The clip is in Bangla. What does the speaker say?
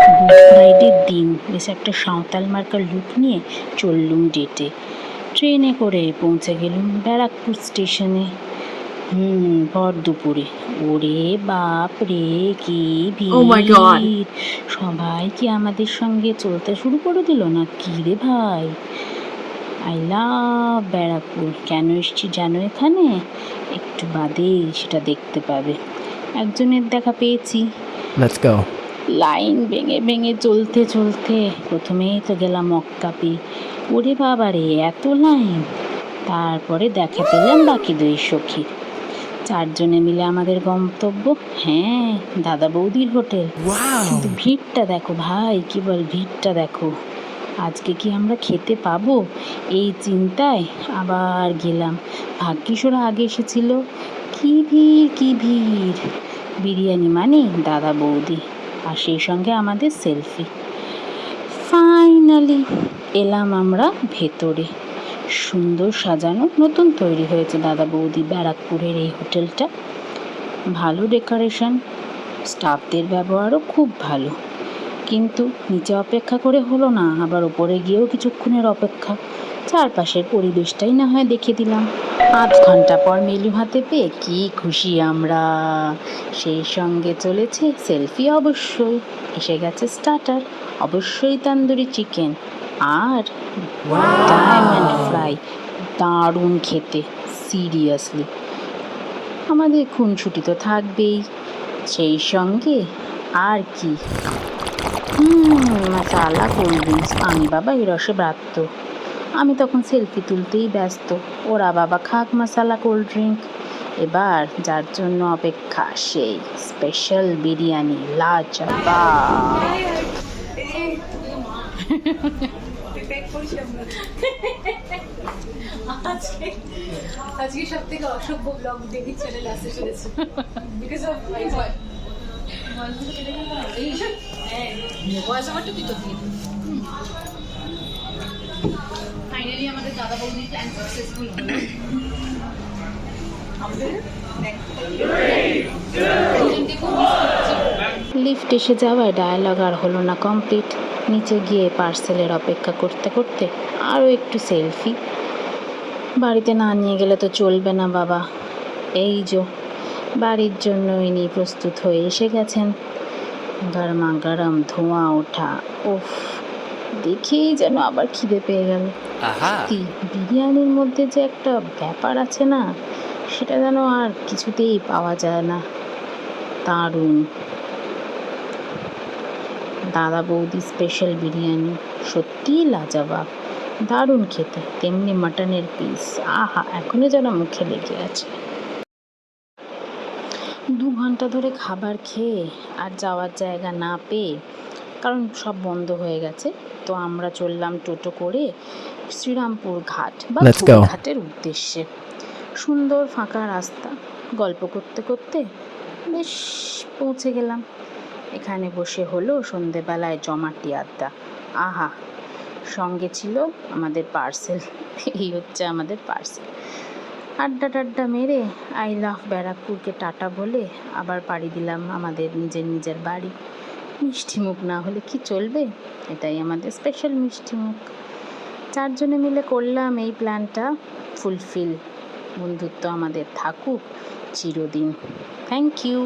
গুড ফ্রাইডের দিন বেশ একটা সাঁওতাল মার্কা লুক নিয়ে চললুম ডেটে। ট্রেনে করে পৌঁছে গেলুম ব্যারাকপুর স্টেশনে। ভর দুপুরে। ওরে বাপ রে, কি Oh my God. ভিড়! সবাই কি আমাদের সঙ্গে চলতে শুরু করে দিল না কি রে ভাই? I love Barrackpore. কেন এসছি জানো এখানে? একটু বাদেই সেটা দেখতে পাবে। একজনের দেখা পেয়েছি। Let's go. লাইন ভেঙে ভেঙে চলতে চলতে প্রথমেই তো গেলাম মক্কাপি। ওরে বাবা রে, এত লাইন! তারপরে দেখা পেলাম বাকি দুই সখী। চারজনে মিলে আমাদের গন্তব্য, হ্যাঁ, দাদা বৌদির হোটেল। কিন্তু ভিড়টা দেখো ভাই, কি বল, ভিড়টা দেখো। আজকে কি আমরা খেতে পাবো এই চিন্তায় আবার গেলাম। ভাগ্যিস ওরা আগে এসেছিল। কি ভিড়, কি ভিড়! বিরিয়ানি মানে দাদা বৌদি, আর সেই সঙ্গে আমাদের সেলফি। ফাইনালি এলাম আমরা ভেতরে। সুন্দর সাজানো, নতুন তৈরি হয়েছে দাদা বৌদি ব্যারাকপুরের এই হোটেলটা। ভালো ডেকোরেশন, স্টাফদের ব্যবহারও খুব ভালো। কিন্তু নিচে অপেক্ষা করে হলো না, আবার ওপরে গিয়েও কিছুক্ষণের অপেক্ষা। চারপাশের পরিবেশটাই না হয় দেখে দিলাম। 8 ঘন্টা পর মেনু হাতে পেয়ে কি খুশি আমরা! সেই সঙ্গে চলেছে সেলফি অবশ্যই। এসে গেছে স্টার্টার, অবশ্যই তান্দুরি চিকেন আর ডায়মন্ড ফ্রাই। দারুণ খেতে, সিরিয়াসলি। আমাদের খুনসুটি তো থাকবেই, সেই সঙ্গে আর কি, মশালা কোল্ড ড্রিঙ্কস। আমি বাবা এই রসে ব্রাত্য। আমি তখন সেলফি তুলতেই ব্যস্ত, ওরা বাবা খাক মশালা কোল্ড ড্রিঙ্ক। এবার যার জন্য অপেক্ষা, সেই স্পেশাল বিরিয়ানি, লাজবাব। আজকে সব থেকে অসভ্য ব্লগ ডেলি চ্যানেল আসতে চলেছে because of my voice. Voice ওভারটা তুই তো দিয়ে ফাইনালি আমাদের দাদা বৌদির প্ল্যান সাকসেসফুল হলো। লিফট এসে যাওয়ায় ডায়ালগ আর হলো না কমপ্লিট। নিচে গিয়ে পার্সেলের অপেক্ষা করতে করতে আরও একটু সেলফি। বাড়িতে না নিয়ে গেলে তো চলবে না বাবা। এই যে বাড়ির জন্য ইনি প্রস্তুত হয়ে এসে গেছেন। গরমা গরম ধোঁয়া ওঠা, ওফ, দেখেই যেন আবার খিদে পেয়ে গেল। সত্যি বিরিয়ানির মধ্যে যে একটা ব্যাপার আছে না, সেটা যেন আর কিছুতেই পাওয়া যায় না। দারুণ। দাদা বৌদি স্পেশাল বিরিয়ানি সত্যিই লাজবাব, দারুণ খেতে। তেমনি মাটনের পিস, আহা, এখনো যেন মুখে লেগে আছে। 2 ঘন্টা ধরে খাবার খেয়ে আর যাওয়ার জায়গা না পেয়ে, কারণ সব বন্ধ হয়ে গেছে, তো আমরা চললাম টোটো করে শ্রীরামপুর ঘাট বা Let's go. ঘাটের উদ্দেশ্যে। সুন্দর ফাঁকা রাস্তা, গল্প করতে করতে বেশ পৌঁছে গেলাম। এখানে বসে হলো সন্ধেবেলায় জমাটি আড্ডা। আহা, সঙ্গে ছিল আমাদের পার্সেল। এই হচ্ছে আমাদের পার্সেল। আড্ডা টাড্ডা মেরে আই লাভ ব্যারাকপুরকে টাটা বলে আবার পাড়ি দিলাম আমাদের নিজের নিজের বাড়ি। মিষ্টিমুখ না হলে কি চলবে, এটাই আমাদের স্পেশাল মিষ্টিমুখ। 4 জনে মিলে করলাম এই প্ল্যানটা ফুলফিল। বন্ধুত্ব আমাদের থাকুক চিরদিন। Thank you.